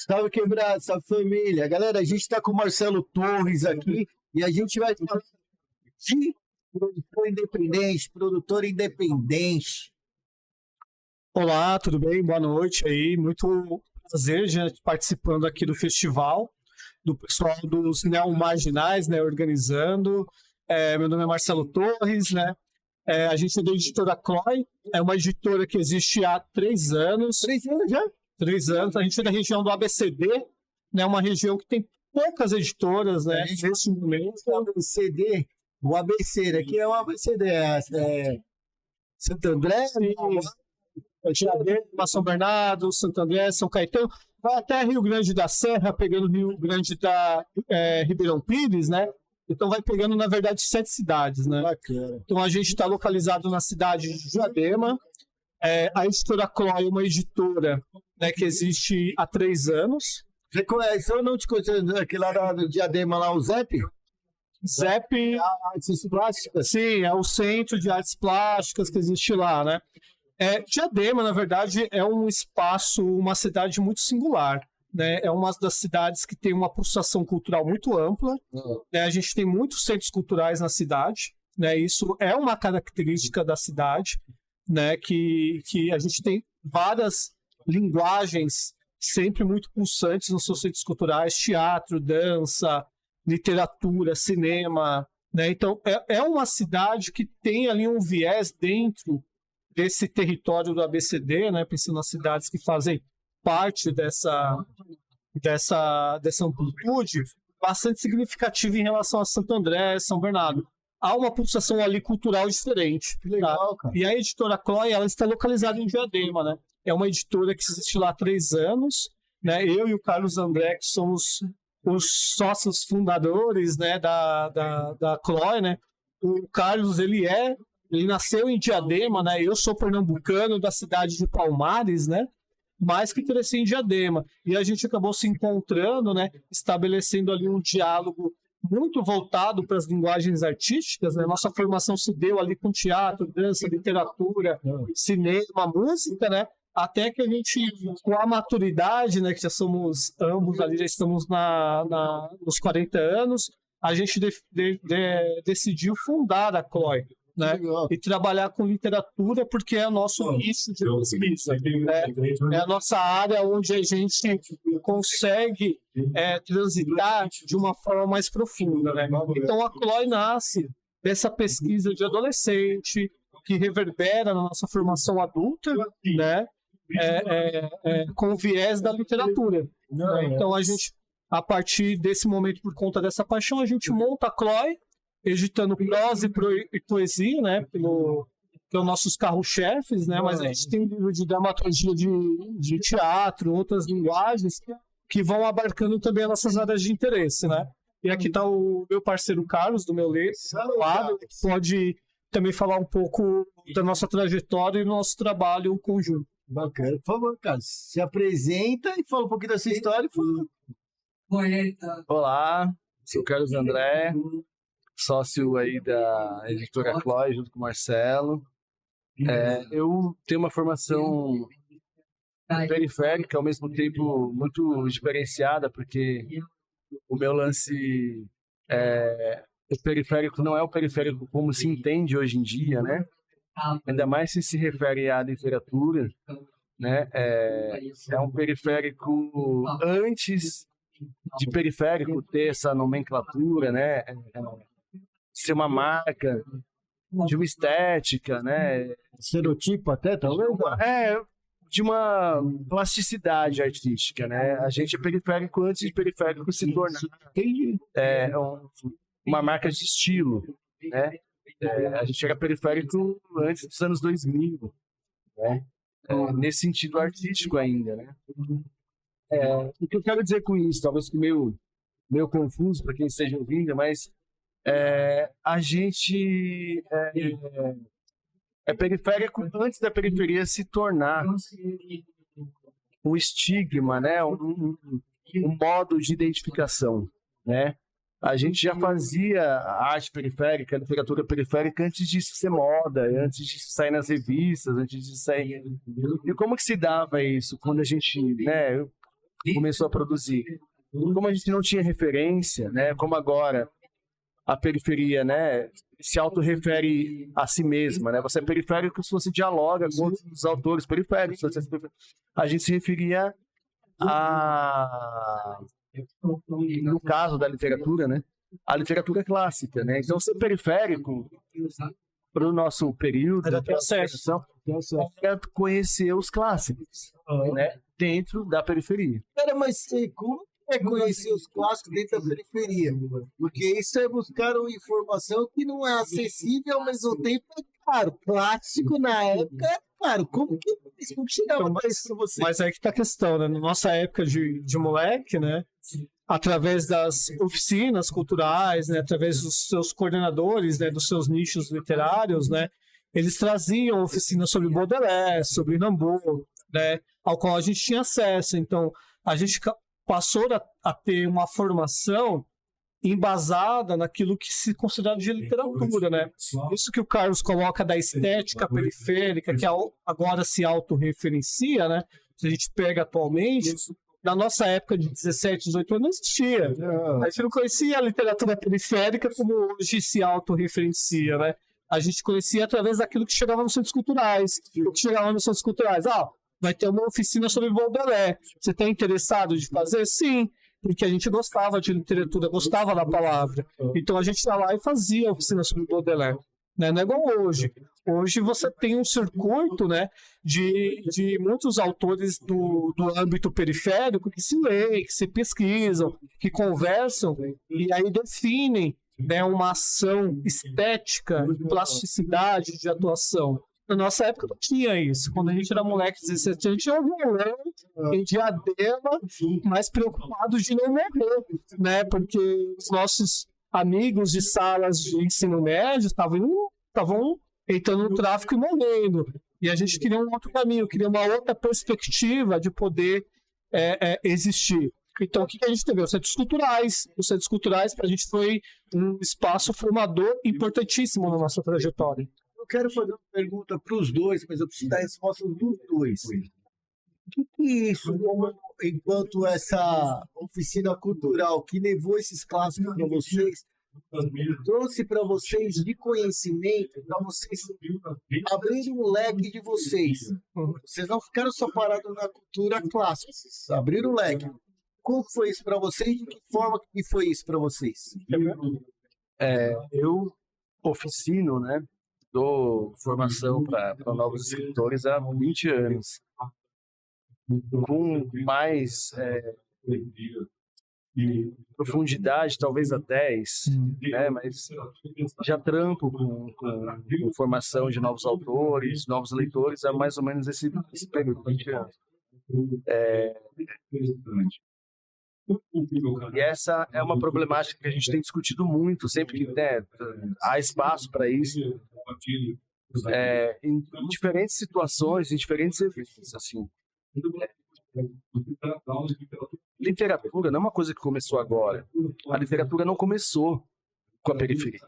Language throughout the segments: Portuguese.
Salve, quebrado, salve família. Galera, a gente está com o Marcelo Torres aqui e a gente vai falar de produtor independente. Olá, tudo bem? Boa noite aí. Muito prazer gente participando aqui do festival, do pessoal dos Neomarginais, né, organizando. Meu nome é Marcelo Torres, né? A gente é da editora Chloe, é uma editora que existe há 3 anos. 3 anos já? 3 anos. A gente é da região do ABCD, né? Uma região que tem poucas editoras, né? Nesse momento. O ABCD, o ABC, aqui é o ABCD, Santo André, Diadema, São Bernardo, Santo André, São Caetano, vai até Rio Grande da Serra, pegando Rio Grande da Ribeirão Pires, né? Então vai pegando, na verdade, 7 cidades, né? Bacana. Então a gente está localizado na cidade de Diadema. A editora Chloe é uma editora, né, que existe há 3 anos. Você conhece, eu não te conheço, aquele lá do Diadema, lá, o ZEP? ZEP, Artes Plásticas? sim, é o Centro de Artes Plásticas que existe lá, né? Diadema, na verdade, é um espaço, uma cidade muito singular, né? É uma das cidades que tem uma pulsação cultural muito ampla, né? A gente tem muitos centros culturais na cidade, né? Isso é uma característica da cidade, né? Que a gente tem várias linguagens sempre muito pulsantes nos seus centros culturais, teatro, dança, literatura, cinema, né? Então, é uma cidade que tem ali um viés dentro desse território do ABCD, né, pensando nas cidades que fazem parte dessa amplitude, bastante significativa em relação a Santo André, São Bernardo. Há uma pulsação ali cultural diferente. Que legal, cara. E a editora Chloe, ela está localizada em Diadema, né? É uma editora que existe lá há 3 anos, né? Eu e o Carlos André, que somos os sócios fundadores, né, da Chloe, né? O Carlos, ele nasceu em Diadema, né? Eu sou pernambucano da cidade de Palmares, né? Mas que cresci em Diadema. E a gente acabou se encontrando, né? Estabelecendo ali um diálogo muito voltado para as linguagens artísticas, né? Nossa formação se deu ali com teatro, dança, literatura, cinema, música, né? Até que a gente, com a maturidade, né? Que já somos ambos ali, já estamos nos 40 anos, a gente decidiu fundar a Chloe, né? E trabalhar com literatura, porque é o nosso nicho de pesquisa, é a nossa área onde a gente consegue transitar de uma forma mais profunda, né? Então a Chloe nasce dessa pesquisa de adolescente que reverbera na nossa formação adulta, né? Com o viés da literatura, né? Então a gente, a partir desse momento, por conta dessa paixão, a gente monta a Chloe, editando prosa e poesia, né, pelos nossos carro-chefes, né, mas a gente tem livro de dramaturgia de teatro, outras linguagens que vão abarcando também as nossas áreas de interesse, né. E aqui está o meu parceiro Carlos, do meu lado, que pode também falar um pouco da nossa trajetória e do nosso trabalho conjunto. Bacana. Por favor, Carlos, se apresenta e fala um pouquinho da sua história. Olá, sou o Carlos André, sócio aí da editora Chloe, junto com o Marcelo. Eu tenho uma formação periférica, ao mesmo tempo muito diferenciada, porque o meu lance o periférico não é o periférico como se entende hoje em dia, né? Ainda mais se refere à literatura, né? É um periférico antes de periférico ter essa nomenclatura, né? Ser uma marca, de uma estética, né? Estereotipo até, talvez? De uma plasticidade artística, né? A gente é periférico antes de periférico se tornar uma marca de estilo, né? A gente era periférico antes dos anos 2000, né? Nesse sentido artístico ainda, né? O que eu quero dizer com isso, talvez meio confuso para quem esteja ouvindo, mas a gente é periférico antes da periferia se tornar um estigma, né? Um modo de identificação, né? A gente já fazia arte periférica, literatura periférica antes disso ser moda, antes de sair nas revistas, antes de sair... E como que se dava isso quando a gente, né? começou a produzir. Como a gente não tinha referência, né, como agora a periferia, né, se autorrefere a si mesma, né, você é periférico se você dialoga com outros autores periféricos, a gente se referia a, no caso da literatura, né, a literatura clássica, né, então ser periférico para o nosso período Era de transição era conhecer os clássicos, né, dentro da periferia. Cara, mas como é conhecer os clássicos dentro da periferia? Porque isso é buscar uma informação que não é acessível, ao mesmo tempo é caro. Clássico na época é caro. Como que chegava Então, isso pra você? Mas aí que tá a questão, né? Na nossa época de moleque, né? Através das oficinas culturais, né? Através dos seus coordenadores, né? Dos seus nichos literários, né? Eles traziam oficinas sobre Baudelaire, sobre Rimbaud, né? Ao qual a gente tinha acesso. Então, a gente passou a ter uma formação embasada naquilo que se considera de literatura, né? Isso que o Carlos coloca da estética periférica, que agora se autorreferencia, né? Se a gente pega atualmente, na nossa época de 17, 18 anos não existia. A gente não conhecia a literatura periférica como hoje se autorreferencia, né? A gente conhecia através daquilo que chegava nos centros culturais. O que chegava nos centros culturais? Vai ter uma oficina sobre Baudelaire. Você está interessado de fazer? Sim, porque a gente gostava de literatura, gostava da palavra. Então a gente ia lá e fazia a oficina sobre Baudelaire. Né? Não é igual hoje. Hoje você tem um circuito, né, de muitos autores do âmbito periférico que se leem, que se pesquisam, que conversam e aí definem, né, uma ação estética, de plasticidade, de atuação. Na nossa época não tinha isso. Quando a gente era moleque, 17 anos, a gente ia violão em Diadema, mais preocupados de não morrer, né? Porque os nossos amigos de salas de ensino médio estavam entrando no tráfico e morrendo. E a gente queria um outro caminho, queria uma outra perspectiva de poder existir. Então, o que a gente teve? Os centros culturais. Os centros culturais, para a gente, foi um espaço formador importantíssimo na nossa trajetória. Eu quero fazer uma pergunta para os dois, mas eu preciso dar resposta dos dois. O que isso, enquanto essa oficina cultural que levou esses clássicos para vocês, trouxe para vocês de conhecimento, para vocês abrirem um leque de vocês? Vocês não ficaram só parados na cultura clássica, vocês abriram o leque. Como foi isso para vocês? De que forma que foi isso para vocês? Eu oficino, né? Dou formação para novos escritores há 20 anos. Com mais profundidade, talvez há 10, né? Mas já trampo com formação de novos autores, novos leitores há mais ou menos esse período, 20 anos. E essa é uma problemática que a gente tem discutido muito, sempre que há espaço para isso, em diferentes situações, em diferentes eventos, assim. Literatura não é uma coisa que começou agora. A literatura não começou com a periferia,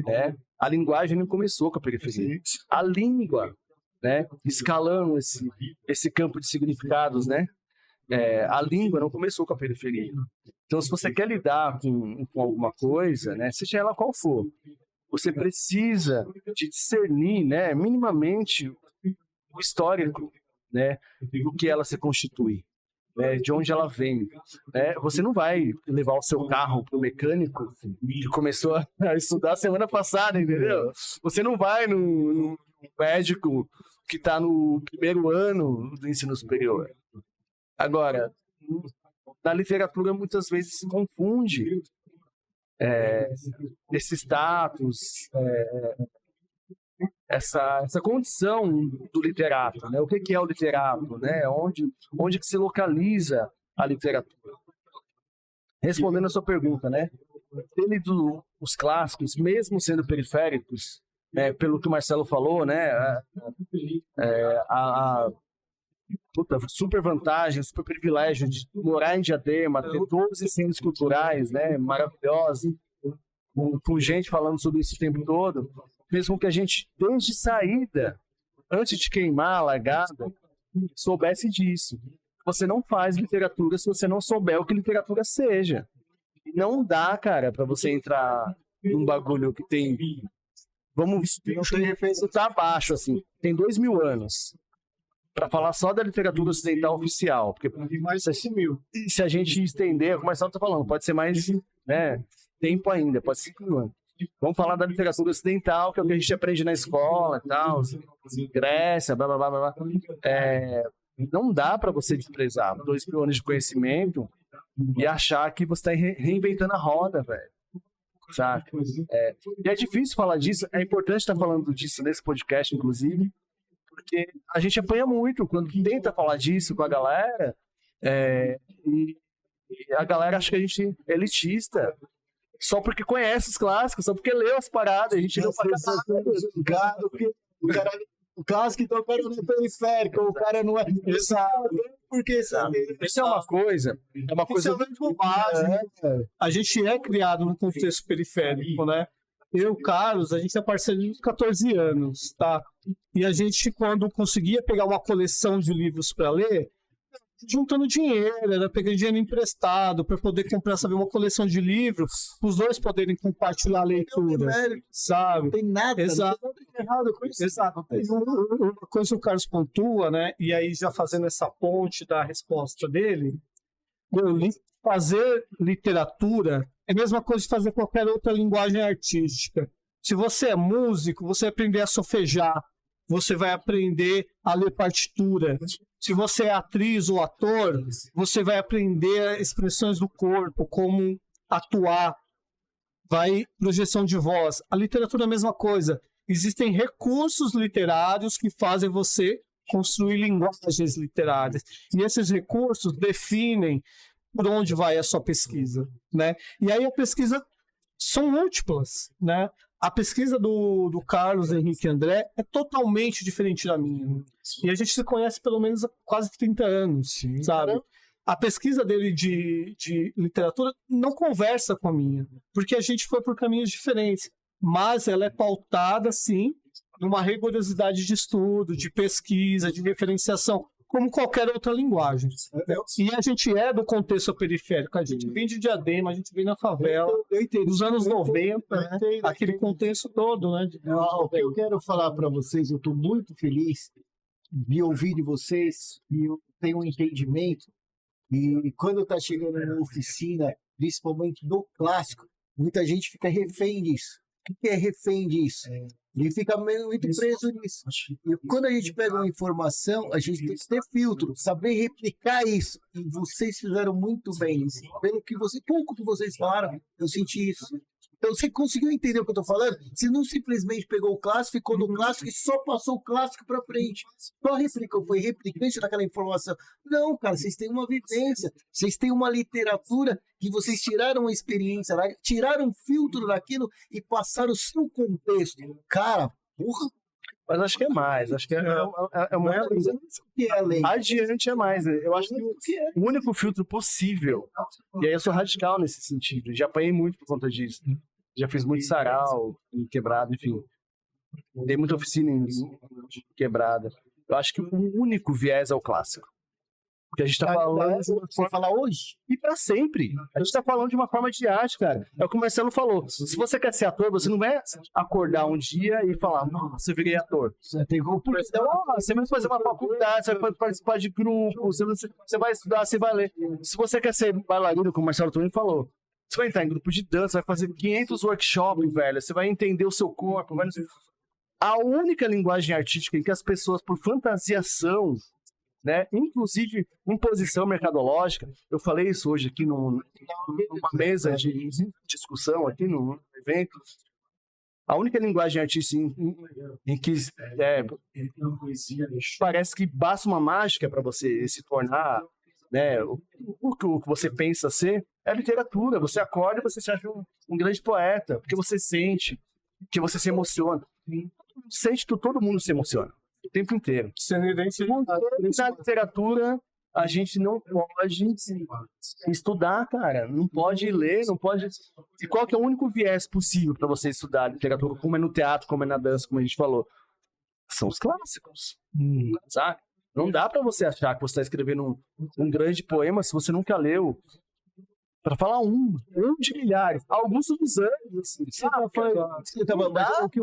né? A linguagem não começou com a periferia. A língua, né, escalando esse campo de significados, né? A língua não começou com a periferia. Então, se você quer lidar com alguma coisa, né, seja ela qual for, você precisa de discernir, né, minimamente o histórico, né, do que ela se constitui, né, de onde ela vem. Né? Você não vai levar o seu carro para o mecânico que começou a estudar semana passada, entendeu? Você não vai no médico que está no primeiro ano do ensino superior. Agora, na literatura muitas vezes se confunde esse status, essa condição do literato, né? O que é o literato, né? Onde que se localiza a literatura? Respondendo a sua pergunta, né? Os clássicos, mesmo sendo periféricos, pelo que o Marcelo falou, né? Super vantagem, super privilégio de morar em Diadema, ter 12 centros culturais, né, maravilhosos, com gente falando sobre isso o tempo todo, fez com que a gente, desde saída, antes de queimar a largada, soubesse disso. você não faz literatura se você não souber o que literatura seja. Não dá, cara, pra você entrar num bagulho que tem... Vamos chutar abaixo, assim. Tem 2000 anos. Pra falar só da literatura ocidental oficial. Porque Mais 5.000. se a gente estender, como o Marcelo tá falando, pode ser mais, né, tempo ainda, pode ser 5 anos. Vamos falar da literatura ocidental, que é o que a gente aprende na escola e tal, Grécia, blá, blá, blá, blá. Não dá pra você desprezar 2000 anos de conhecimento e achar que você tá reinventando a roda, velho. Saca? E é difícil falar disso, é importante estar falando disso nesse podcast, inclusive, porque a gente apanha muito quando tenta falar disso com a galera, e a galera acha que a gente é elitista só porque conhece os clássicos, só porque leu as paradas, a gente não faz nada. O clássico, então, o cara não é periférico, o cara não é... Porque sabe? Isso é uma coisa muito bobagem. A gente é criado num contexto periférico, né? Eu, Carlos, a gente é parceiro de 14 anos, tá? E a gente, quando conseguia pegar uma coleção de livros para ler, juntando dinheiro, era pegando dinheiro emprestado para poder comprar, sabe, uma coleção de livros, os dois poderem compartilhar a leitura, sabe? Não tem nada. Exato. Não tem errado com isso. Exato. Uma coisa que o Carlos pontua, né? E aí já fazendo essa ponte da resposta dele, fazer literatura é a mesma coisa de fazer qualquer outra linguagem artística. Se você é músico, você vai aprender a solfejar, você vai aprender a ler partitura. Se você é atriz ou ator, você vai aprender expressões do corpo, como atuar, projeção de voz. A literatura é a mesma coisa. Existem recursos literários que fazem você construir linguagens literárias. E esses recursos definem por onde vai a sua pesquisa, né? E aí a pesquisa são múltiplas, né? A pesquisa do Carlos Henrique André é totalmente diferente da minha. E a gente se conhece pelo menos há quase 30 anos, sabe? A pesquisa dele de literatura não conversa com a minha, porque a gente foi por caminhos diferentes. Mas ela é pautada, sim, numa rigorosidade de estudo, de pesquisa, de referenciação, como qualquer outra linguagem. E a gente é do contexto periférico, a gente vem de Diadema, a gente vem na favela, dos anos 90, né? Aquele contexto todo, né? O que eu quero falar para vocês, eu estou muito feliz de ouvir de vocês, e eu tenho um entendimento, e quando está chegando na oficina, principalmente do clássico, muita gente fica refém disso. O que é refém disso? Ele fica muito preso nisso. E quando a gente pega uma informação, a gente tem que ter filtro, saber replicar isso. E vocês fizeram muito bem isso. Pelo que pouco que vocês falaram, eu senti isso. Então, você conseguiu entender o que eu estou falando? Você não simplesmente pegou o clássico, ficou no clássico e só passou o clássico para frente. Só replicou, foi replicante daquela informação. Não, cara, vocês têm uma vivência, vocês têm uma literatura que vocês tiraram uma experiência, tiraram um filtro daquilo e passaram o seu contexto. Cara, porra. Mas acho que é mais, acho que é mais. Adiante é mais. Eu acho que o único filtro possível, e aí eu sou radical nesse sentido, já apanhei muito por conta disso. Já fiz muito sarau, quebrado, enfim. Dei muita oficina em quebrada. Eu acho que o único viés é o clássico. Porque a gente tá falando... Você falar hoje? E pra sempre. A gente tá falando de uma forma de arte, cara. É o que o Marcelo falou. Se você quer ser ator, você não vai acordar um dia e falar, nossa, eu virei ator. Você tem você vai fazer uma faculdade, você vai participar de grupo, você vai estudar, você vai ler. Se você quer ser bailarino, como o Marcelo também falou, você vai entrar em grupo de dança, vai fazer 500 workshops, velho. Você vai entender o seu corpo. A única linguagem artística em que as pessoas, por fantasiação, né, inclusive imposição mercadológica, eu falei isso hoje aqui numa mesa de discussão, aqui no evento, a única linguagem artística em que parece que basta uma mágica para você se tornar, né, o que você pensa ser, é a literatura. Você acorda e você se acha um grande poeta, porque você sente, que você se emociona. Sente que todo mundo se emociona o tempo inteiro. Na literatura, a gente não pode estudar, cara. Não pode ler, não pode... E qual que é o único viés possível para você estudar literatura, como é no teatro, como é na dança, como a gente falou? São os clássicos, sabe? Não dá para você achar que você está escrevendo um grande poema se você nunca leu. Para falar um de milhares. Alguns dos anos, assim. O que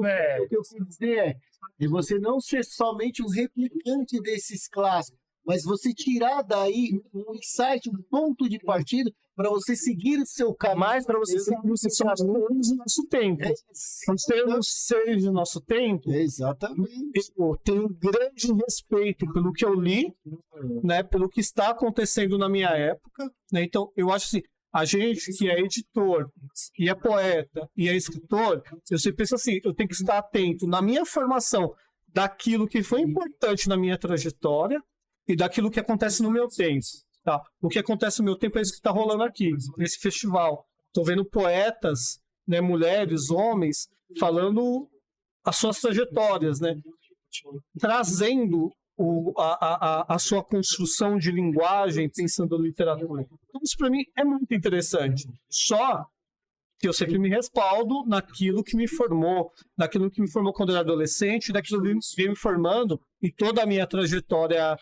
eu quis dizer é você não ser somente um replicante desses clássicos, mas você tirar daí um insight, um ponto de partida para você seguir o seu caminho. Mais para você seguir o seu caminho do nosso tempo. Nós temos seres do nosso tempo. Exatamente. Eu tenho um grande respeito pelo que eu li, né, pelo que está acontecendo na minha época. Né? Então, eu acho assim, a gente que é editor, e é poeta, e é escritor, eu sempre penso assim, eu tenho que estar atento na minha formação daquilo que foi importante na minha trajetória e daquilo que acontece no meu tempo. Tá? O que acontece no meu tempo é isso que está rolando aqui, nesse festival. Estou vendo poetas, né, mulheres, homens, falando as suas trajetórias, né? Trazendo a sua construção de linguagem, pensando na literatura. Então, isso para mim é muito interessante. Só que eu sempre me respaldo naquilo que me formou, naquilo que me formou quando eu era adolescente, naquilo que vem me formando em toda a minha trajetória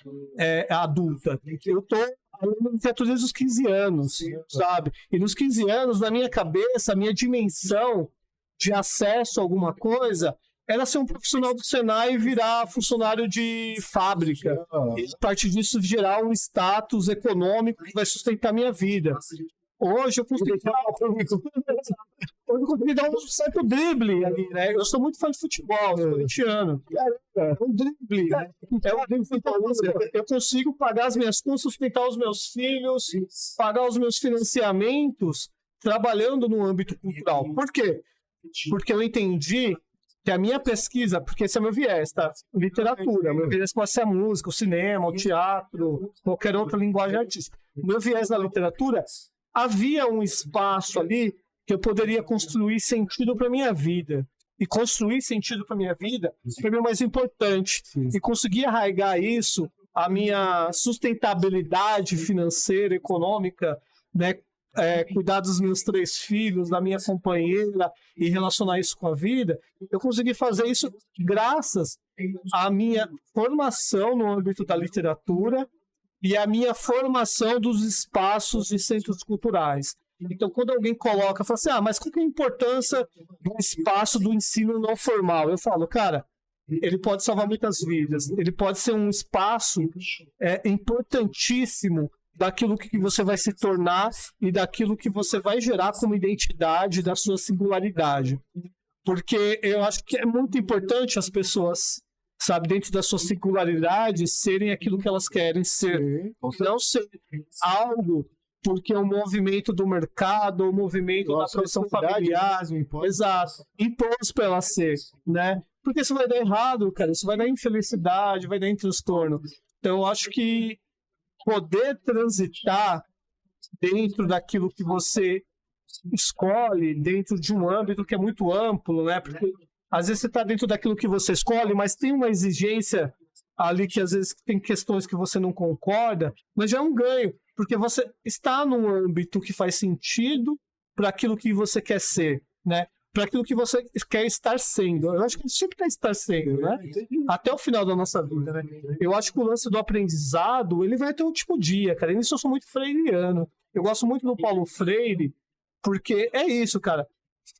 adulta. Eu estou lendo literatura desde os 15 anos, sabe? E nos 15 anos, na minha cabeça, a minha dimensão de acesso a alguma coisa era ser um profissional do Senai e virar funcionário de fábrica. E a partir disso gerar um status econômico que vai sustentar minha vida. Hoje eu consegui dar um certo drible ali, né? Eu sou muito fã de futebol, sou corintiano. Um drible. Eu consigo pagar as minhas contas, sustentar os meus filhos, pagar os meus financiamentos, trabalhando no âmbito cultural. Por quê? Porque eu entendi que a minha pesquisa, porque esse é meu viés, tá? Literatura. Meu viés pode ser a música, o cinema, o teatro, qualquer outra linguagem artística. O meu viés na literatura, havia um espaço ali que eu poderia construir sentido para minha vida. E construir sentido para minha vida, para mim é o mais importante. E conseguir arraigar isso, a minha sustentabilidade financeira, econômica, né? Cuidar dos meus 3 filhos, da minha companheira e relacionar isso com a vida, eu consegui fazer isso graças à minha formação no âmbito da literatura e à minha formação dos espaços e centros culturais. Então, quando alguém coloca, fala assim, mas qual que é a importância do espaço do ensino não formal? Eu falo, cara, ele pode salvar muitas vidas, ele pode ser um espaço importantíssimo daquilo que você vai se tornar e daquilo que você vai gerar como identidade da sua singularidade. Porque eu acho que é muito importante as pessoas, sabe, dentro da sua singularidade, serem aquilo que elas querem ser. Não ser algo porque o movimento do mercado, o movimento da pressão familiar, exato, impôs para ela ser, né? Porque isso vai dar errado, cara, isso vai dar infelicidade, vai dar em transtorno. Então eu acho que poder transitar dentro daquilo que você escolhe, dentro de um âmbito que é muito amplo, né? Porque às vezes você está dentro daquilo que você escolhe, mas tem uma exigência ali que às vezes tem questões que você não concorda, mas já é um ganho, porque você está num âmbito que faz sentido para aquilo que você quer ser, né? Para aquilo que você quer estar sendo. Eu acho que a gente sempre quer estar sendo, né? Até o final da nossa vida, né? Eu acho que o lance do aprendizado, ele vai até o último dia, cara. Nisso eu sou muito freiriano. Eu gosto muito do Paulo Freire, porque é isso, cara.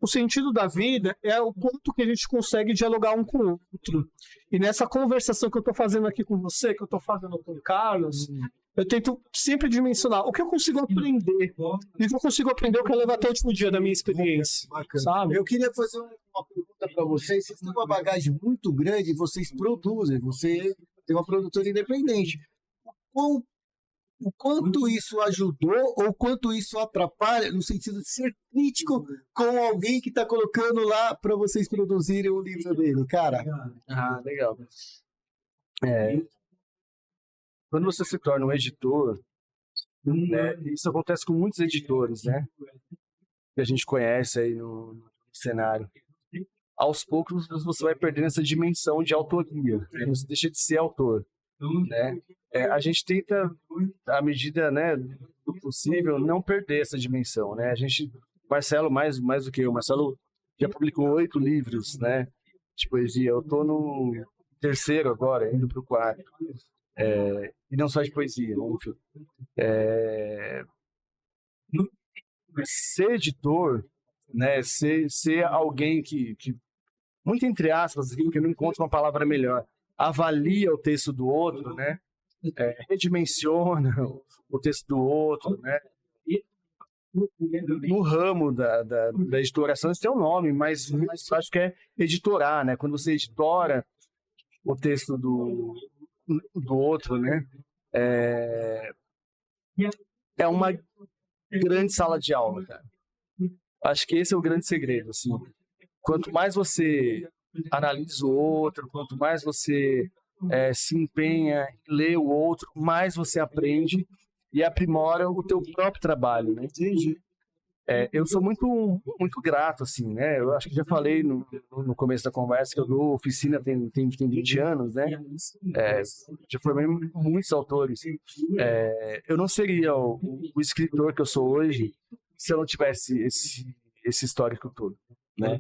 O sentido da vida é o quanto que a gente consegue dialogar um com o outro. E nessa conversação que eu tô fazendo aqui com você, que eu tô fazendo com o Carlos, eu tento sempre dimensionar o que eu consigo aprender. E o que eu consigo aprender eu quero levar até o último dia da minha experiência. Sabe? Eu queria fazer uma pergunta para vocês. Vocês têm uma bagagem muito grande, vocês produzem, você tem uma produtora independente. O quanto isso ajudou ou quanto isso atrapalha no sentido de ser crítico com alguém que está colocando lá para vocês produzirem o livro dele, cara? Legal. Quando você se torna um editor, né, isso acontece com muitos editores, né, que a gente conhece aí no cenário. Aos poucos você vai perdendo essa dimensão de autoria, né? Você deixa de ser autor, né? A gente tenta, à medida, né, do possível, não perder essa dimensão, né? A gente, Marcelo mais do que eu, Marcelo já publicou 8 livros, né, de poesia. Eu tô no 3º agora, indo pro 4º. E não só de poesia, né? Enfim. Ser editor, né? Ser alguém que, muito entre aspas, assim, porque eu não encontro uma palavra melhor, avalia o texto do outro, né? Redimensiona o texto do outro, né? No ramo da editoração, isso tem um nome, mas acho que é editorar, né? Quando você editora o texto do outro, né? É uma grande sala de aula, cara. Acho que esse é o grande segredo, assim. Quanto mais você analisa o outro, quanto mais você se empenha em ler o outro, mais você aprende e aprimora o teu próprio trabalho, né? Entendi. Eu sou muito grato, assim, né? Eu acho que já falei no começo da conversa que eu dou oficina tem 20 anos, né? Já formei muitos autores. Eu não seria o escritor que eu sou hoje se eu não tivesse esse histórico todo, né?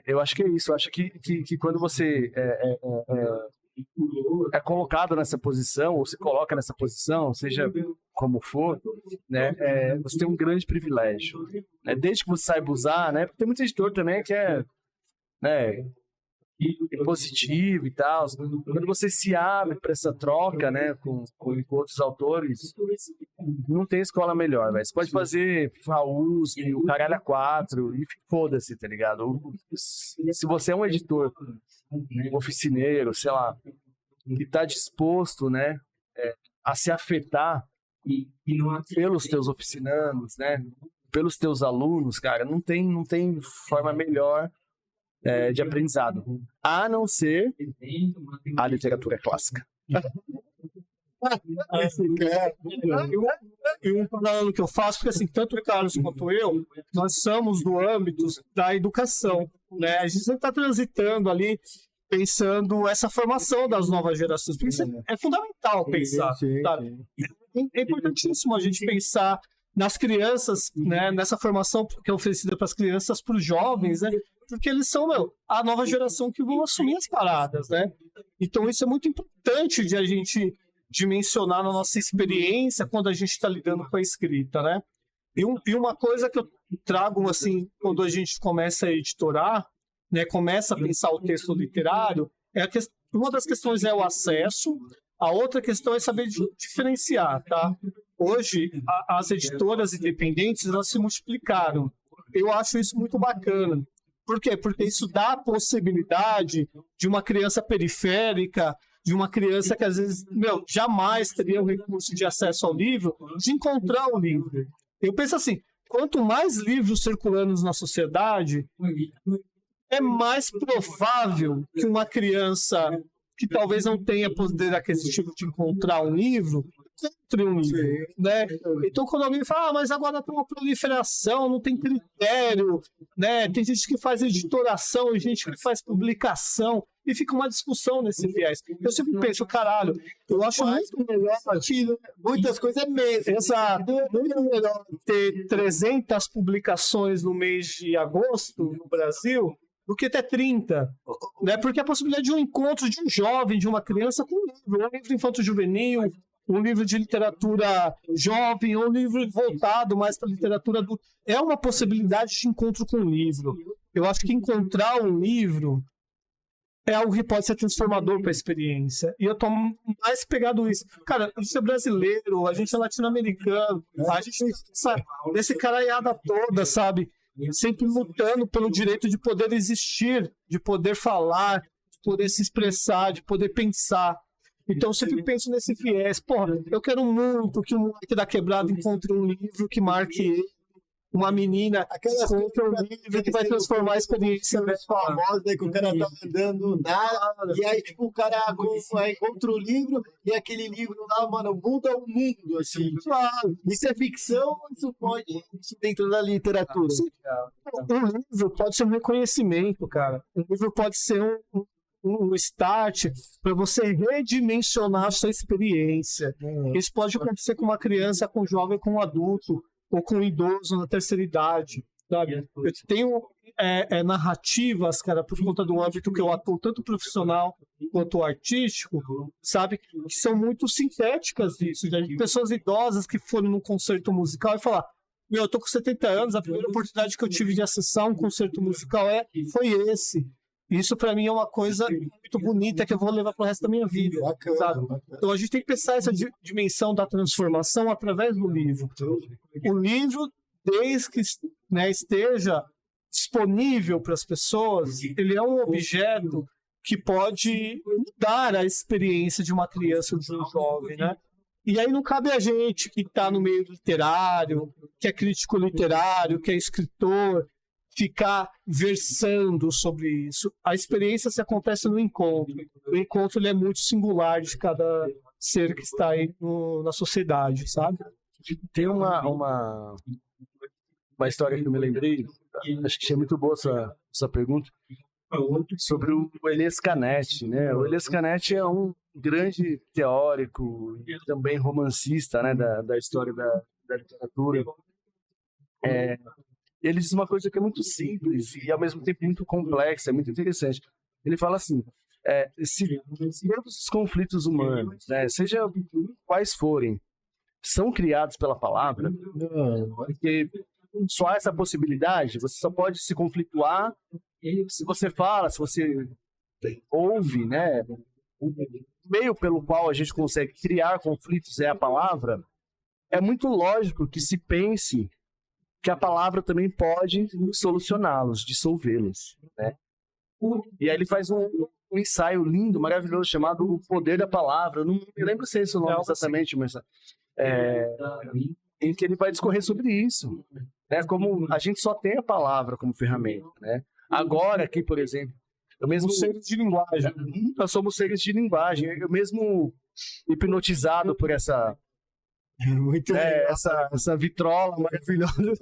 Eu acho que é isso. Eu acho que quando você é colocado nessa posição, ou se coloca nessa posição, seja como for, né, você tem um grande privilégio, né, desde que você saiba usar, né, porque tem muito editor também que é, né, positivo e tal. Quando você se abre para essa troca, né, com outros autores, não tem escola melhor, velho. Você pode fazer a USP, o caralho a 4 e foda-se, tá ligado? Se você é um editor, um oficineiro, sei lá, que tá disposto, né, a se afetar pelos teus oficinandos, né, pelos teus alunos, cara, não tem forma melhor de aprendizado, a não ser a literatura clássica. E um plano que eu faço, porque assim, tanto o Carlos quanto eu, nós somos do âmbito da educação, né? A gente sempre está transitando ali, pensando essa formação das novas gerações, porque isso é fundamental pensar, sabe? É importantíssimo a gente pensar nas crianças, né, nessa formação que é oferecida para as crianças, para os jovens, né, porque eles são a nova geração que vão assumir as paradas, né? Então isso é muito importante de a gente dimensionar na nossa experiência quando a gente está lidando com a escrita, né? E uma coisa que eu trago, assim, quando a gente começa a editorar, né, começa a pensar o texto literário, uma das questões é o acesso, a outra questão é saber diferenciar, tá? Hoje, as editoras independentes, elas se multiplicaram. Eu acho isso muito bacana. Por quê? Porque isso dá a possibilidade de uma criança periférica, de uma criança que às vezes, jamais teria o recurso de acesso ao livro, de encontrar o livro. Eu penso assim, quanto mais livros circulando na sociedade, é mais provável que uma criança que talvez não tenha poder aquisitivo de encontrar um livro, encontre um livro, né? Então, quando alguém fala, mas agora tem uma proliferação, não tem critério, né? Tem gente que faz editoração e gente que faz publicação, e fica uma discussão nesse viés. Eu sempre penso, caralho, eu acho muito melhor que muitas coisas é mesmo. Exato. Muito melhor ter 300 publicações no mês de agosto no Brasil do que ter 30, né? Porque a possibilidade de um encontro de um jovem, de uma criança com um livro infanto-juvenil, um livro de literatura jovem, um livro voltado mais para a literatura adulta, é uma possibilidade de encontro com um livro. Eu acho que encontrar um livro é algo que pode ser transformador para a experiência. E eu tô mais pegado nisso. Cara, a gente é brasileiro, a gente é latino-americano, a gente sabe, esse caralhada toda, sabe? Sempre lutando pelo direito de poder existir, de poder falar, de poder se expressar, de poder pensar. Então eu sempre penso nesse viés. Porra, eu quero muito que um moleque da quebrada encontre um livro que marque ele, uma menina encontre um livro que vai transformar a experiência famosa, né, que o cara tá andando nada, e aí tipo, o cara encontra o livro, e aquele livro lá, mano, muda o mundo, assim. Claro, isso é ficção, isso pode isso dentro da literatura. Um livro pode ser um reconhecimento, cara. Um livro pode ser um start para você redimensionar a sua experiência. Isso pode acontecer com uma criança, com um jovem, com um adulto, ou com um idoso na terceira idade. sabe? Eu tenho narrativas, cara, por conta do âmbito que eu atuo, tanto profissional quanto artístico, sabe? Que são muito sintéticas disso, de pessoas idosas que foram num concerto musical e falar: meu, eu tô com 70 anos, a primeira oportunidade que eu tive de acessar um concerto musical foi esse. Isso para mim é uma coisa muito bonita que eu vou levar pro resto da minha vida, Bacana, sabe? bacana. Então a gente tem que pensar essa dimensão da transformação através do livro. O livro, desde que, né, esteja disponível para as pessoas, ele é um objeto que pode mudar a experiência de uma criança ou de um jovem, né? E aí não cabe a gente que está no meio literário, que é crítico literário, que é escritor, ficar versando sobre isso. A experiência se acontece no encontro. O encontro ele é muito singular de cada ser que está aí na sociedade, sabe? Tem uma história que eu me lembrei, acho que é muito boa essa pergunta, sobre o Elias Canetti, né? O Elias Canetti é um grande teórico e também romancista, né, da história da literatura. Ele diz uma coisa que é muito simples e ao mesmo tempo muito complexa, é muito interessante. Ele fala assim: se todos os conflitos humanos, né, seja quais forem, são criados pela palavra, porque só há essa possibilidade, você só pode se conflituar se você fala, se você ouve, né? O meio pelo qual a gente consegue criar conflitos é a palavra. É muito lógico que se pense que a palavra também pode solucioná-los, dissolvê-los, né? E aí ele faz um ensaio lindo, maravilhoso, chamado O Poder da Palavra. Eu não me lembro se é esse o nome exatamente, mas em que ele vai discorrer sobre isso, né? Como a gente só tem a palavra como ferramenta, né? Agora aqui, por exemplo, eu mesmo seres de linguagem. Nós somos seres de linguagem. Eu mesmo hipnotizado por essa essa vitrola maravilhosa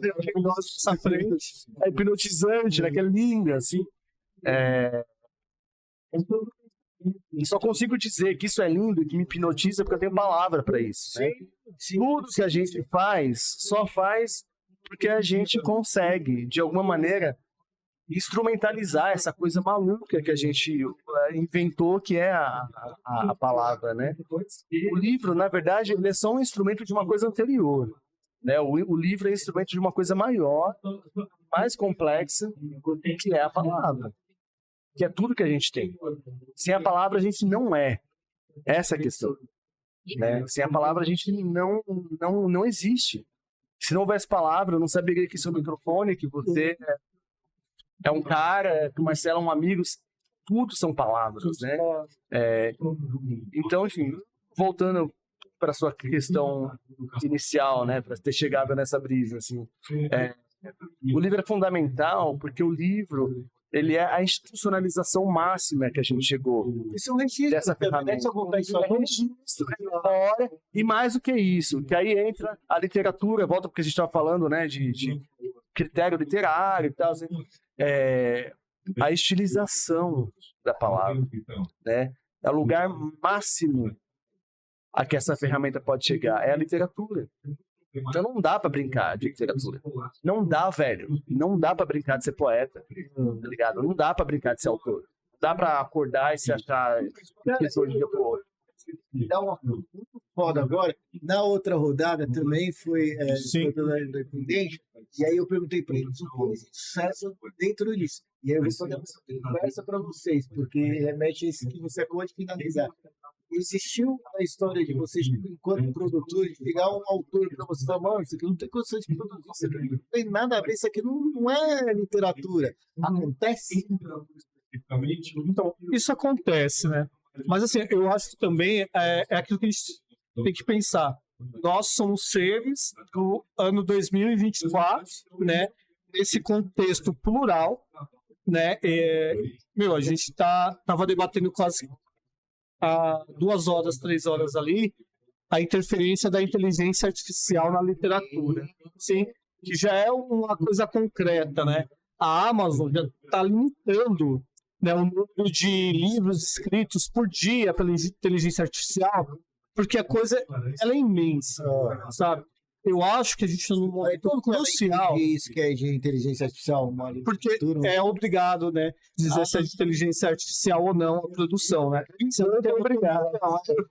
essa frente, é hipnotizante, né? Que é linda, assim. Só consigo dizer que isso é lindo e que me hipnotiza porque eu tenho palavra para isso, né? Tudo que a gente faz, só faz porque a gente consegue, de alguma maneira, instrumentalizar essa coisa maluca que a gente inventou, que é a palavra, né? O livro, na verdade, ele é só um instrumento de uma coisa anterior, né? O livro é instrumento de uma coisa maior, mais complexa, que é a palavra, que é tudo que a gente tem. Sem a palavra, a gente não é. Essa é a questão, né? Sem a palavra, a gente não existe. Se não houvesse palavra, eu não saberia que esse é o microfone, que você é um cara, que o Marcelo é um amigo, tudo são palavras, né? Então, enfim, voltando para sua questão inicial, né, para ter chegado nessa brisa, assim, o livro é fundamental porque o livro, ele é a institucionalização máxima que a gente chegou. Isso é um registro dessa ferramenta. Isso é um registro, e mais do que isso, que aí entra a literatura, volta porque a gente estava falando, né, de critério literário e tal, assim, a estilização da palavra, né? É o lugar máximo a que essa ferramenta pode chegar, é a literatura. Então não dá pra brincar de literatura. Não dá, velho. Não dá pra brincar de ser poeta, tá ligado? Não dá pra brincar de ser autor. Não dá pra acordar e se achar escritor de dia pro outro. Dá uma muito foda agora. Na outra rodada também foi pelo Independente. E aí eu perguntei para eles o que existe sucesso dentro disso. E aí eu vou fazer uma conversa para vocês, porque remete a isso que você acabou de finalizar. Existiu a história de vocês, enquanto produtores, pegar um autor para você falar: mano, isso aqui não tem condição de produzir, isso aqui não tem nada a ver, isso aqui não é literatura. Acontece? Então, isso acontece, né? Mas assim, eu acho que também é aquilo que a gente tem que pensar. Nós somos seres do ano 2024, né? Nesse contexto plural, né? A gente tava debatendo quase há 2 horas, 3 horas ali, a interferência da inteligência artificial na literatura, sim, que já é uma coisa concreta, né? A Amazon já está limitando, né, o número de livros escritos por dia pela inteligência artificial, porque a coisa ela é imensa, sabe? eu acho que a gente está num momento crucial. Isso que é de inteligência artificial, Mário. Porque é obrigado, né, dizer se é de inteligência artificial ou não a produção, né? Se ela tem obrigado,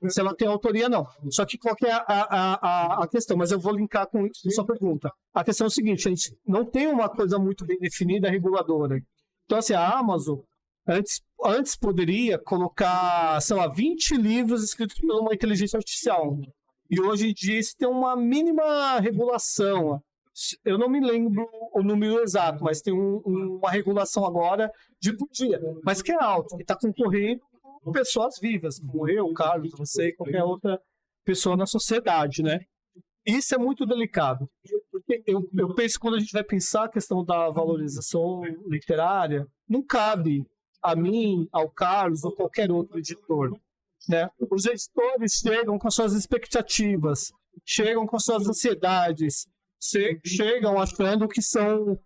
se ela tem autoria, não. Só que qual que é a questão? Mas eu vou linkar com sua pergunta. A questão é o seguinte, a gente não tem uma coisa muito bem definida reguladora. Então, assim, a Amazon antes poderia colocar, sei lá, 20 livros escritos por uma inteligência artificial. E hoje em dia isso tem uma mínima regulação. Eu não me lembro o número exato, mas tem uma regulação agora de por dia. Mas que é alto, que está concorrendo com pessoas vivas, como eu, Carlos, você e qualquer outra pessoa na sociedade, né? Isso é muito delicado. Porque eu penso que quando a gente vai pensar a questão da valorização literária, não cabe a mim, ao Carlos ou qualquer outro editor. Né? Os editores chegam com suas expectativas, chegam com suas ansiedades, chegam achando que são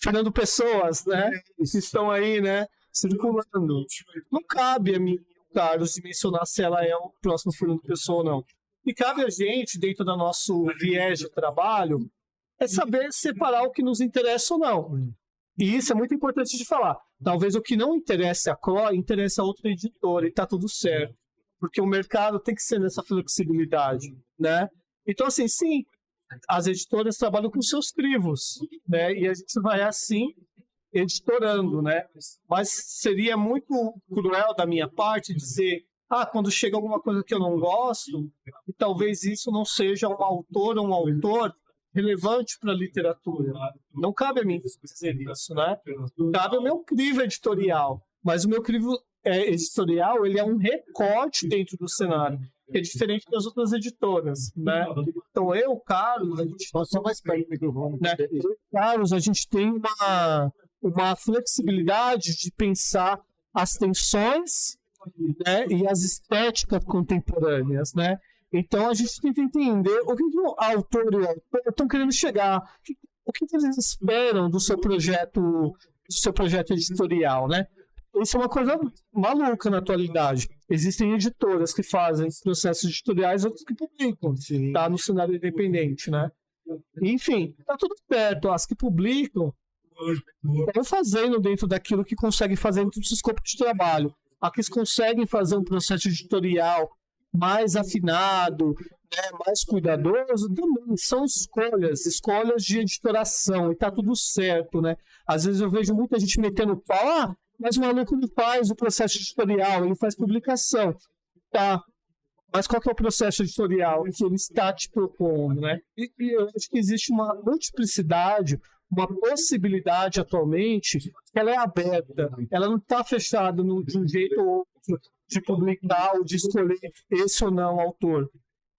Fernando Pessoas, né? Que estão aí, né? Circulando. Não cabe a mim, Carlos, de mencionar se ela é o próximo Fernando Pessoa ou não. E cabe a gente, dentro do nosso viés de trabalho, é saber separar o que nos interessa ou não. E isso é muito importante de falar. Talvez o que não interessa a Chloe, interessa a outra editora, e tá tudo certo. Porque o mercado tem que ser nessa flexibilidade, né? Então, assim, sim, as editoras trabalham com seus crivos, né? E a gente vai, assim, editorando, né? Mas seria muito cruel da minha parte dizer, quando chega alguma coisa que eu não gosto, e talvez isso não seja um autor ou um autor relevante para a literatura. Não cabe a mim dizer isso, né? Cabe ao meu crivo editorial, mas o meu crivo editorial, ele é um recorte dentro do cenário, que é diferente das outras editoras, né? Então eu, Carlos, a gente... Posso só mais perto do microfone? Né? Carlos, a gente tem uma flexibilidade de pensar as tensões, né, e as estéticas contemporâneas, né? Então a gente tem que entender o que o autor e o autor estão querendo chegar, o que eles esperam do seu projeto editorial, né? Isso é uma coisa maluca na atualidade. Existem editoras que fazem processos editoriais, outras que publicam, tá? No cenário independente, né? Enfim, tá tudo certo. As que publicam estão fazendo dentro daquilo que conseguem fazer dentro do seu escopo de trabalho. As que conseguem fazer um processo editorial mais afinado, né, mais cuidadoso, também são escolhas de editoração, e tá tudo certo, né? Às vezes eu vejo muita gente metendo pau, mas o maluco não faz o processo editorial, ele faz publicação, tá? Mas qual que é o processo editorial que ele está te propondo, né? E eu acho que existe uma multiplicidade, uma possibilidade atualmente, que ela é aberta, ela não está fechada de um jeito ou outro de publicar ou de escolher esse ou não autor.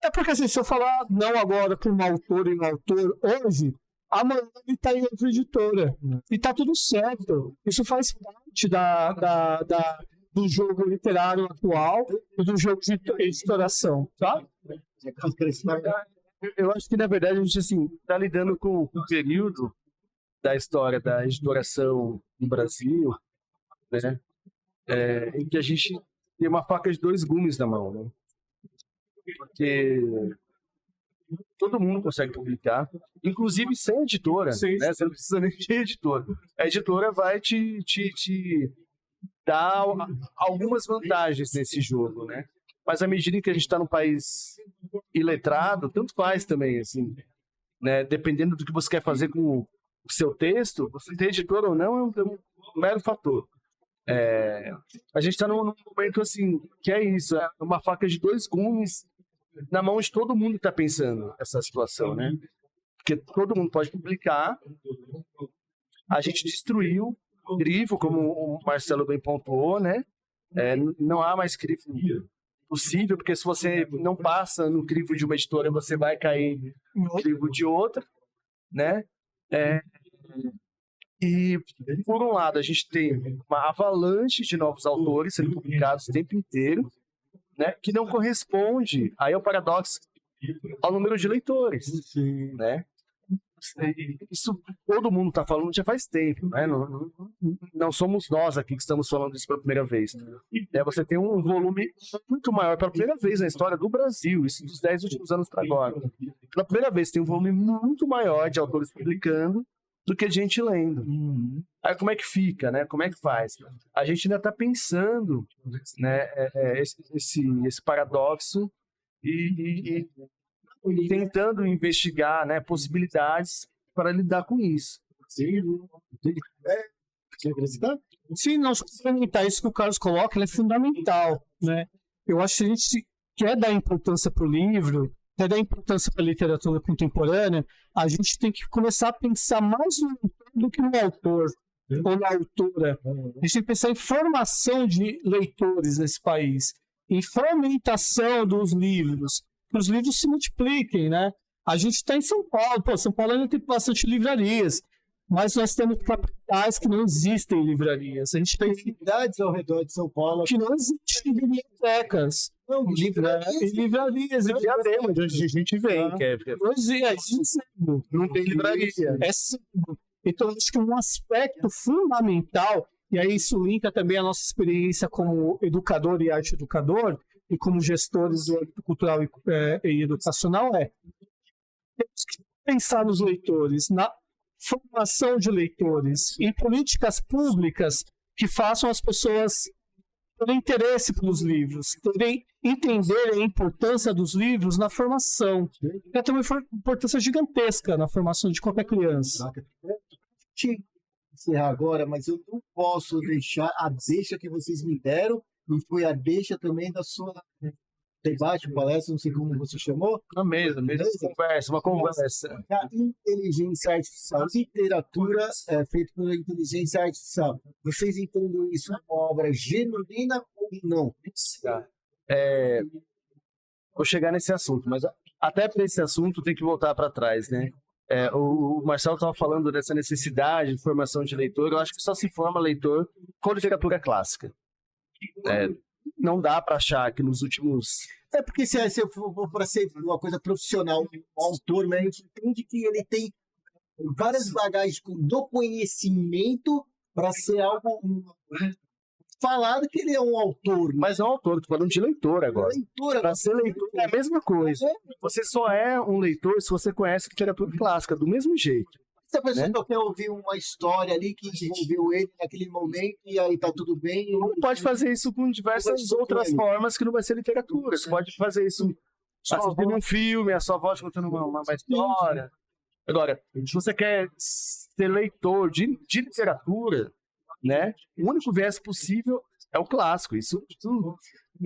É porque assim, se eu falar não agora para um autor e um autor hoje, amanhã ele está em outra editora. E está tudo certo. Isso faz parte do jogo literário atual e do jogo de editoração, tá? Eu acho que, na verdade, a gente está lidando com o período da história da editoração no Brasil, né? Em que a gente tem uma faca de dois gumes na mão, né? Porque todo mundo consegue publicar, inclusive sem editora, né? Você não precisa nem de editora. A editora vai te dar algumas vantagens nesse jogo, né? Mas à medida que a gente está num país iletrado, tanto faz também, assim, né? Dependendo do que você quer fazer com o seu texto, você ter editora ou não é um mero fator. A gente está num momento assim, que é isso, é uma faca de dois gumes na mão de todo mundo que está pensando essa situação, né? Porque todo mundo pode publicar. A gente destruiu o crivo, como o Marcelo bem pontuou, né? Não há mais crivo possível, porque se você não passa no crivo de uma editora, você vai cair no crivo de outra, né? E, por um lado, a gente tem uma avalanche de novos autores sendo publicados o tempo inteiro, né, que não corresponde, aí é o paradoxo, ao número de leitores, né? isso todo mundo está falando já faz tempo, né? Não somos nós aqui que estamos falando isso pela primeira vez. Você tem um volume muito maior pela primeira vez na história do Brasil, isso dos 10 últimos anos para agora. Pela primeira vez tem um volume muito maior de autores publicando do que de gente lendo. Aí como é que fica, né? Como é que faz? A gente ainda está pensando, né, esse paradoxo e tentando investigar, né, possibilidades para lidar com isso. Quer acrescentar? Sim, não, só complementar isso que o Carlos coloca, ele é fundamental, né? Eu acho que a gente quer dar importância para o livro, quer dar importância para a literatura contemporânea, a gente tem que começar a pensar mais no leitor do que no autor ou na autora. A gente tem que pensar em formação de leitores nesse país, em fomentação dos livros, que os livros se multipliquem, né? A gente está em São Paulo, São Paulo ainda tem bastante livrarias, mas nós temos capitais que não existem livrarias. A gente tem cidades ao redor de São Paulo que não existem bibliotecas. Não, livrarias. Diadema, de onde a gente vem. Não tem livraria. É cedo. Então, acho que um aspecto fundamental, e aí isso linka também a nossa experiência como educador e arte-educador, e como gestores do âmbito cultural e educacional, temos que pensar nos leitores, na formação de leitores, em políticas públicas que façam as pessoas terem interesse pelos livros, entender a importância dos livros na formação. Tem uma importância gigantesca na formação de qualquer criança. Encerrar agora, mas eu não posso deixar a deixa que vocês me deram, e foi a deixa também da sua debate, palestra, não sei como você chamou. Uma conversa. A inteligência artificial, literatura feita pela inteligência artificial. Vocês entendem isso como obra genuína ou não? Vou chegar nesse assunto, mas até para esse assunto tem que voltar para trás, né? O Marcelo estava falando dessa necessidade de formação de leitor. Eu acho que só se forma leitor com literatura clássica. Não dá para achar que nos últimos... Porque se for para ser uma coisa profissional, o autor, né, a gente entende que ele tem várias bagagens do conhecimento para ser algo falado que ele é um autor. Mas não é um autor, estou falando de leitor agora. Para ser leitor é a mesma coisa. Você só é um leitor se você conhece literatura clássica, do mesmo jeito. Se a pessoa quer ouvir uma história ali que envolveu ele naquele momento e aí tá tudo bem. Não pode fazer isso com diversas outras formas que não vai ser literatura. Você pode fazer isso assistindo um filme, a sua voz contando uma história. Agora, se você quer ser leitor de literatura, né, o único viés possível é o clássico. Isso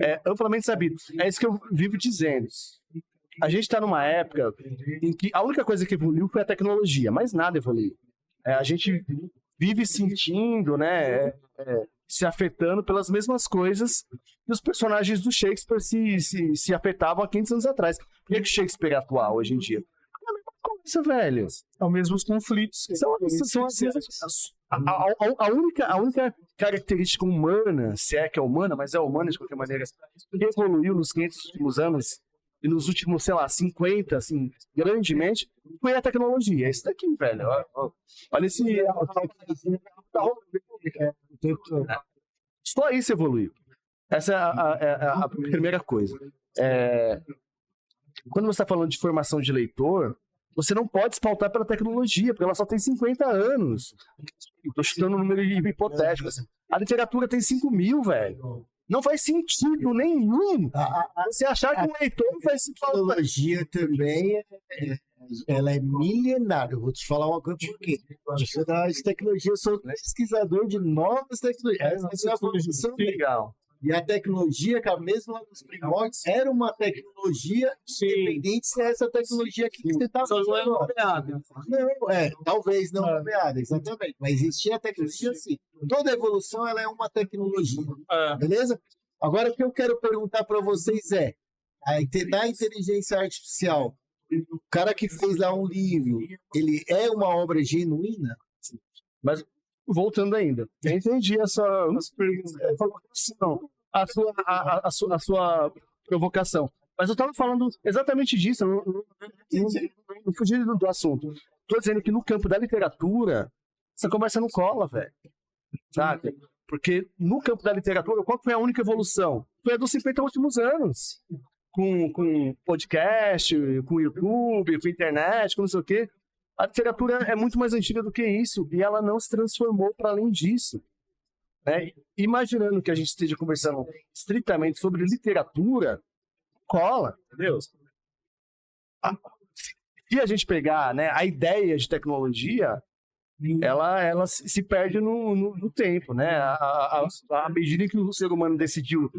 é amplamente sabido. É isso que eu vivo dizendo. A gente está numa época em que a única coisa que evoluiu foi a tecnologia, mas nada evoluiu. A gente vive sentindo, né, se afetando pelas mesmas coisas que os personagens do Shakespeare se afetavam há 500 anos atrás. Por que o Shakespeare é atual hoje em dia? É a mesma coisa, velho. São os mesmos conflitos. A única característica humana, se é que é humana, mas é humana de qualquer maneira, que evoluiu nos 500 últimos anos, e nos últimos, 50, assim, grandemente, foi a tecnologia. É isso daqui, velho. Olha esse... Só isso evoluiu. Essa é a primeira coisa. Quando você está falando de formação de leitor, você não pode se pautar pela tecnologia, porque ela só tem 50 anos. Estou chutando um número hipotético. Assim. A literatura tem 5.000, velho. Não faz sentido nenhum você achar que um leitor vai se pautar. A tecnologia também ela é milenária. Eu vou te falar uma coisa porque eu sou pesquisador de novas tecnologias. Essa é a formação legal. E a tecnologia, que mesmo lá nos primórdios, era uma tecnologia independente se é essa tecnologia aqui que você está usando. Não é nomeada. Não, talvez não nomeada, exatamente. Mas existia a tecnologia assim. Toda evolução ela é uma tecnologia. Beleza? Agora, o que eu quero perguntar para vocês na inteligência artificial, o cara que fez lá um livro, ele é uma obra genuína? Mas, voltando ainda, eu entendi a sua provocação. Mas eu estava falando exatamente disso, não fugi do assunto. tô dizendo que no campo da literatura, essa conversa não cola, velho. Sabe? Porque no campo da literatura, qual foi a única evolução? Foi a dos 50 últimos anos. Com podcast, com YouTube, com internet, com não sei o quê. A literatura é muito mais antiga do que isso e ela não se transformou para além disso. Né? Imaginando que a gente esteja conversando estritamente sobre literatura, cola, entendeu? Se a gente pegar, né, a ideia de tecnologia, ela se perde no tempo, né? À medida que o ser humano decidiu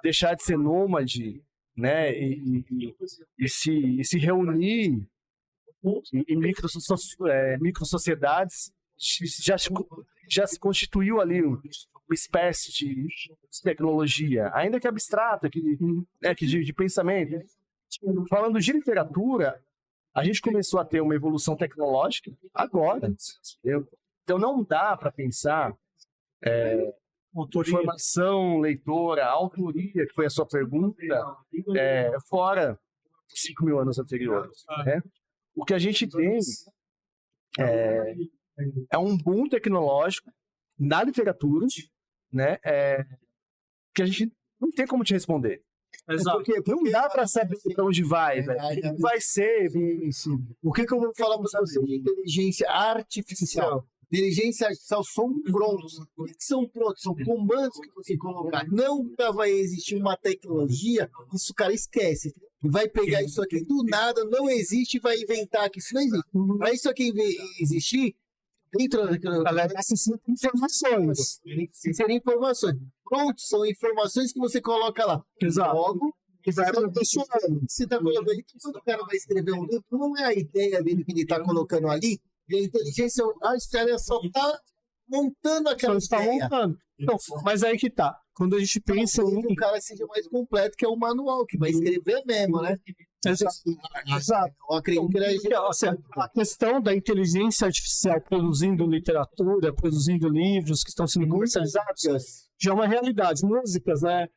deixar de ser nômade, né, e se reunir em micro-sociedades, já se constituiu ali uma espécie de tecnologia, ainda que abstrata, de pensamento. Falando de literatura, a gente começou a ter uma evolução tecnológica agora. Entendeu? Então não dá para pensar formação leitora, autoria, que foi a sua pergunta, fora 5 mil anos anteriores. Né? O que a gente tem é um boom tecnológico na literatura, né? Que a gente não tem como te responder. Exato. Porque não dá para saber para onde vai, velho. Vai ser. O que eu vou falar para você de inteligência artificial? Inteligência artificial são prontos. O que são prontos? São comandos que você colocar. Nunca vai existir uma tecnologia, isso, cara, esquece. Vai pegar isso aqui do nada, não existe, vai inventar que isso não existe. Para isso aqui existir, dentro daquela informações. Serem informações. Pronto, são informações que você coloca lá. Exato. Logo, e vai aperfeiçoando. Você está colocando ali, quando o cara vai escrever um livro, não é a ideia dele que ele está colocando ali, e a inteligência artificial só está montando aquela ideia. Montando. Então, mas aí que tá. Quando a gente pensa em que o cara seja mais completo, que é o manual, que vai escrever mesmo, né? Exato. Eu acredito que a questão da inteligência artificial produzindo literatura, produzindo livros que estão sendo comercializados, já é uma realidade. Músicas, né?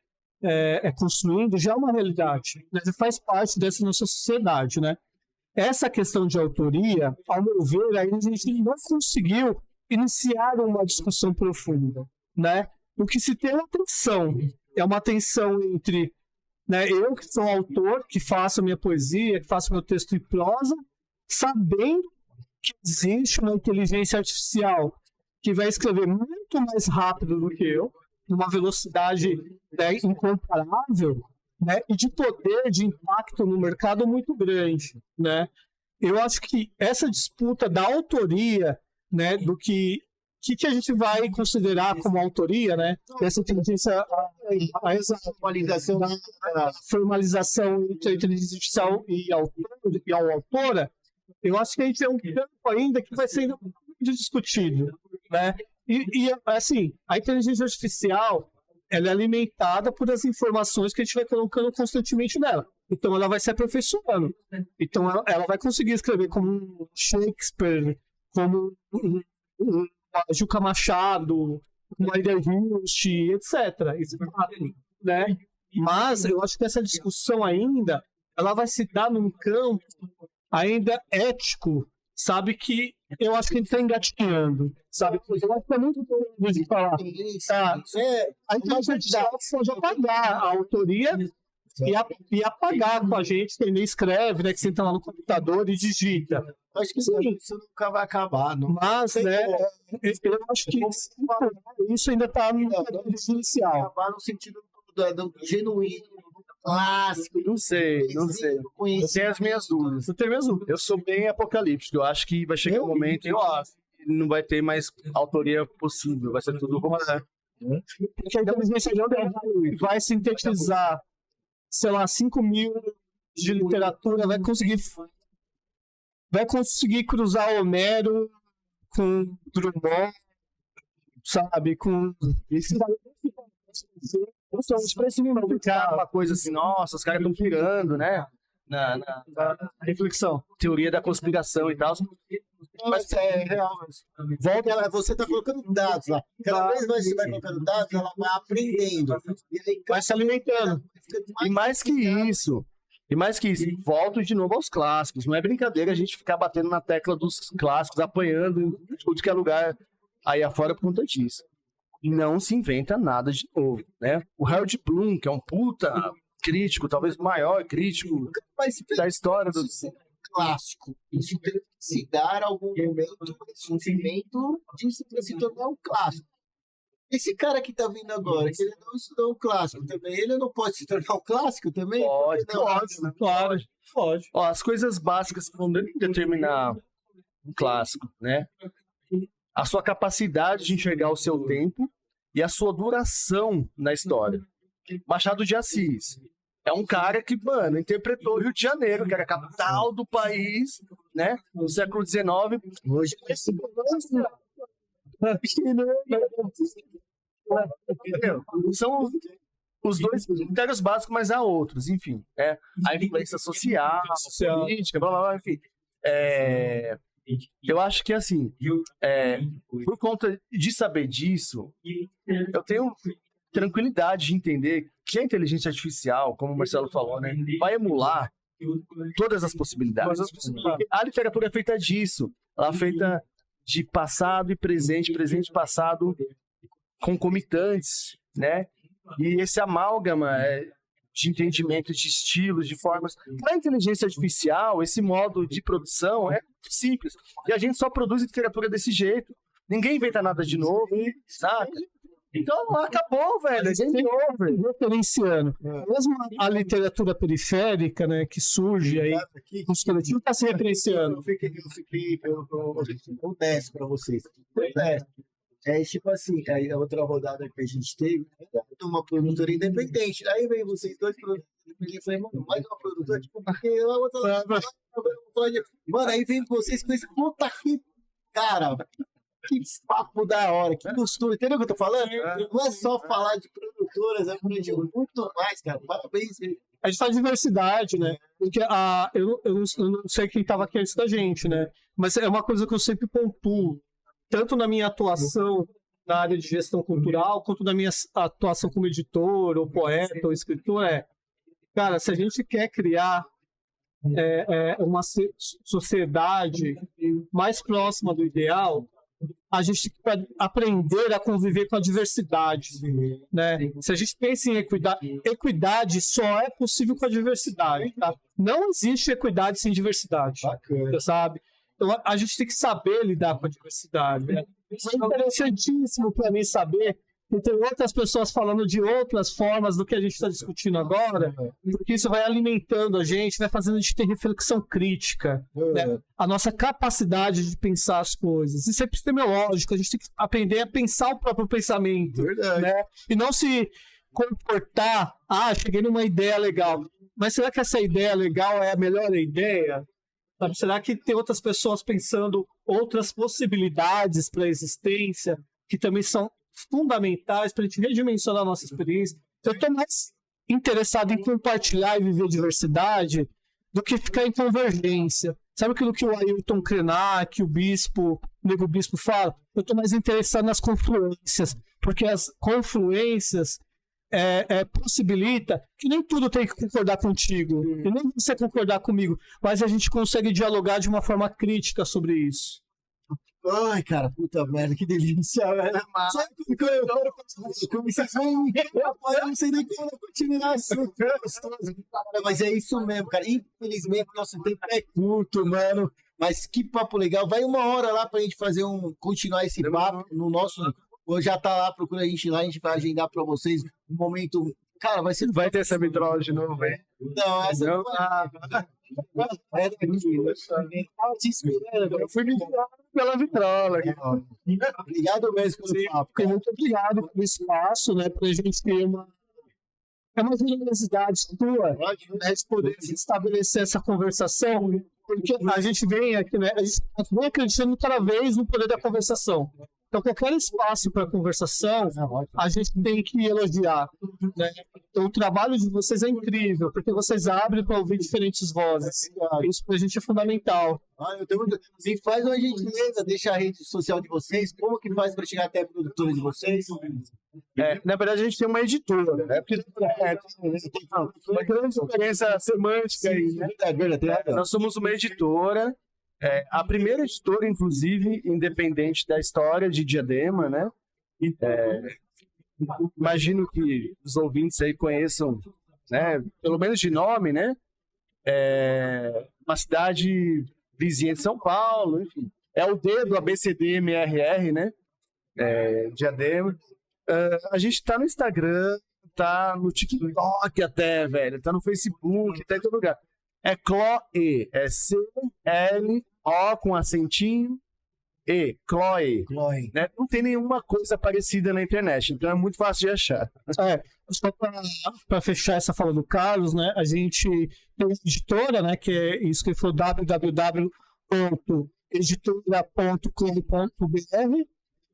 Construindo, já é uma realidade. Né? Faz parte dessa nossa sociedade, né? Essa questão de autoria, ao meu ver, aí a gente não conseguiu iniciar uma discussão profunda, né? O que se tem é uma tensão entre, né, eu que sou autor, que faço minha poesia, que faço meu texto em prosa, sabendo que existe uma inteligência artificial que vai escrever muito mais rápido do que eu, numa velocidade, né, incomparável, né, e de poder, de impacto no mercado muito grande, né? Eu acho que essa disputa da autoria, né, do que a gente vai considerar como autoria, né? Essa inteligência, a formalização entre a inteligência artificial e a autora, eu acho que a gente é um campo ainda que vai ser muito discutido, né? E assim, a inteligência artificial, ela é alimentada por as informações que a gente vai colocando constantemente nela. Então, ela vai se aperfeiçoando. Então, ela vai conseguir escrever como Shakespeare, como Juca Machado, uma Ida Hilst, etc. Isso é fato, né? Mas eu acho que essa discussão ainda, ela vai se dar num campo ainda ético, sabe, que eu acho que a gente está engatinhando, sabe? Eu acho que é muito bom de falar. A inteligência artificial já pagar a autoria e apagar com a gente, que ele escreve, né, que você entra lá no computador e digita. Acho que isso nunca vai acabar. Não. Mas, né, eu acho que isso ainda está no inicial. Acabar no sentido do genuíno, do clássico. Não sei. Eu tenho as minhas dúvidas. Eu sou bem apocalíptico. Eu acho que vai chegar um momento em que não vai ter mais autoria possível. Vai ser tudo romance. Porque a inteligência vai sintetizar, sei lá, 5 mil de literatura, vai conseguir cruzar Homero com Drummond, sabe, com... Uma coisa assim, nossa, os caras estão pirando, né? Na reflexão, teoria da conspiração e tal. Mas é real. Você está colocando dados lá. Cada vez mais você vai colocando dados, ela vai aprendendo. Vai se alimentando. E mais que isso, E mais que isso, volto de novo aos clássicos. Não é brincadeira a gente ficar batendo na tecla dos clássicos, apanhando em tudo que é lugar aí afora por conta disso. Não se inventa nada de novo, né? O Harold Bloom, que é um puta crítico, talvez o maior crítico da história do clássico. Isso tem que se dar algum momento de surgimento disso para se tornar um clássico. Esse cara que tá vindo agora, que ele não estudou um clássico também, ele não pode se tornar um clássico também? Pode, Não, Pode. Ó, as coisas básicas que vão determinar um clássico, né? A sua capacidade de enxergar o seu tempo e a sua duração na história. Machado de Assis é um cara que, mano, interpretou o Rio de Janeiro, que era a capital do país, né? No século XIX. Hoje entendeu? São os dois critérios básicos, mas há outros, enfim. A influência social, política, blá blá blá, enfim. Eu acho que, assim, por conta de saber disso, eu tenho tranquilidade de entender que a inteligência artificial, como o Marcelo falou, né, vai emular todas as possibilidades. A literatura é feita disso. Ela é feita de passado e presente, presente e passado concomitantes, né? E esse amálgama de entendimento de estilos, de formas. Para a inteligência artificial, esse modo de produção é simples. E a gente só produz literatura desse jeito. Ninguém inventa nada de novo, saca? Então, acabou, velho. A gente ouve. Referenciando. Mesmo a literatura periférica, né, que surge aí, os coletivos, está se referenciando. Eu fiquei honesto para vocês. Tipo assim, aí a outra rodada que a gente teve, uma produtora independente. Aí vem vocês dois produtores independentes. Eu falei, mano, mais uma produtora, tipo, porque a outra. Mano, aí vem vocês com esse puta que. Cara, que papo da hora, que gostoso. Entendeu o que eu tô falando? Não é só falar de produtoras, é muito mais, cara. Parabéns. A gente fala de diversidade, né? Porque eu não sei quem estava aqui antes da gente, né? Mas é uma coisa que eu sempre pontuo, tanto na minha atuação na área de gestão cultural, quanto na minha atuação como editor, ou poeta, ou escritor, cara, se a gente quer criar uma sociedade mais próxima do ideal, a gente tem que aprender a conviver com a diversidade, né? Se a gente pensa em equidade só é possível com a diversidade, tá? Não existe equidade sem diversidade, sabe? Então, a gente tem que saber lidar com a diversidade, né? Isso é interessantíssimo para mim saber que tem outras pessoas falando de outras formas do que a gente está discutindo agora, porque isso vai alimentando a gente, vai fazendo a gente ter reflexão crítica, né? A nossa capacidade de pensar as coisas. Isso é epistemológico, a gente tem que aprender a pensar o próprio pensamento, né? E não se comportar, cheguei numa ideia legal, mas será que essa ideia legal é a melhor ideia? Sabe? Será que tem outras pessoas pensando outras possibilidades para a existência que também são fundamentais para a gente redimensionar a nossa experiência? Então, eu estou mais interessado em compartilhar e viver diversidade do que ficar em convergência. Sabe aquilo que o Ailton Krenak, o Nego Bispo fala? Eu estou mais interessado nas confluências, porque as confluências possibilita que nem tudo tem que concordar contigo, e nem você concordar comigo, mas a gente consegue dialogar de uma forma crítica sobre isso. Ai, cara, puta merda, que delícia, velho. Sabe como que eu quero fazer? Eu não sei nem como continuar isso. Mas é isso mesmo, cara. Infelizmente, nosso tempo é curto, mano. Mas que papo legal. Vai uma hora lá pra gente continuar esse papo no nosso. Ou já tá lá, procura a gente lá, a gente vai agendar pra vocês um momento. Cara, vai ter essa vitrola de novo, velho? Não, essa não vai. Eu fui me ligar pela vitrola aqui. Obrigado mesmo pelo papo. Muito obrigado pelo espaço, né, pra gente ter uma generosidade tua, né, de poder estabelecer essa conversação, porque a gente vem aqui, né, a gente vem acreditando cada vez no poder da conversação. Então, qualquer espaço para conversação, a gente tem que elogiar, né? Então, o trabalho de vocês é incrível, porque vocês abrem para ouvir diferentes vozes. Isso para a gente é fundamental. Me faz uma gentileza, deixa a rede social de vocês, como que faz para chegar até a produtora de vocês? Na verdade, a gente tem uma editora, né? Porque tem uma grande diferença semântica aí, né? Nós somos uma editora, a primeira editora, inclusive, independente da história de Diadema, né? Imagino que os ouvintes aí conheçam, né? Pelo menos de nome, né? Uma cidade vizinha de São Paulo, enfim. É o D do ABCDMRR, né? Diadema. A gente tá no Instagram, tá no TikTok até, velho. Tá no Facebook, tá em todo lugar. É Chloe. É C-L-O com acentinho. Chloe. Né? Não tem nenhuma coisa parecida na internet, então é muito fácil de achar. Só para fechar essa fala do Carlos, né? A gente tem uma editora, né? Que é isso que ele falou, www.editora.com.br,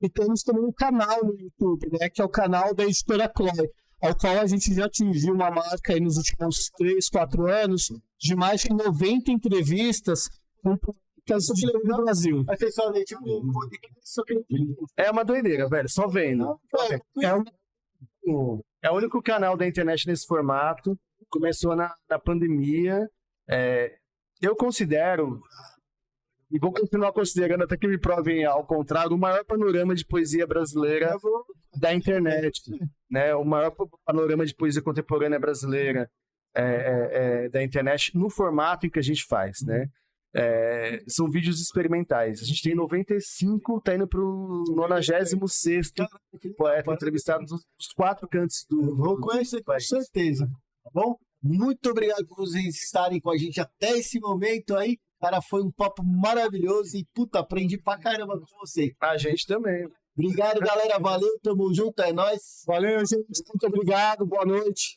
e temos também um canal no YouTube, né? Que é o canal da Editora Chloe, ao qual a gente já atingiu uma marca aí nos últimos 3, 4 anos de mais de 90 entrevistas com do Brasil. É uma doideira, velho. Só vendo. É o único canal da internet nesse formato. Começou na pandemia. Eu considero, e vou continuar considerando até que me provem ao contrário, o maior panorama de poesia brasileira da internet. Né? O maior panorama de poesia contemporânea brasileira da internet no formato em que a gente faz, né? São vídeos experimentais. A gente tem 95, tá indo pro 96º poeta entrevistado nos 4 cantos do... Vou conhecer com certeza, tá bom? Muito obrigado por vocês estarem com a gente até esse momento aí. Cara, foi um papo maravilhoso e, puta, aprendi pra caramba com você. A gente também. Obrigado, galera. Valeu, tamo junto, é nóis. Valeu, gente. Muito obrigado. Boa noite.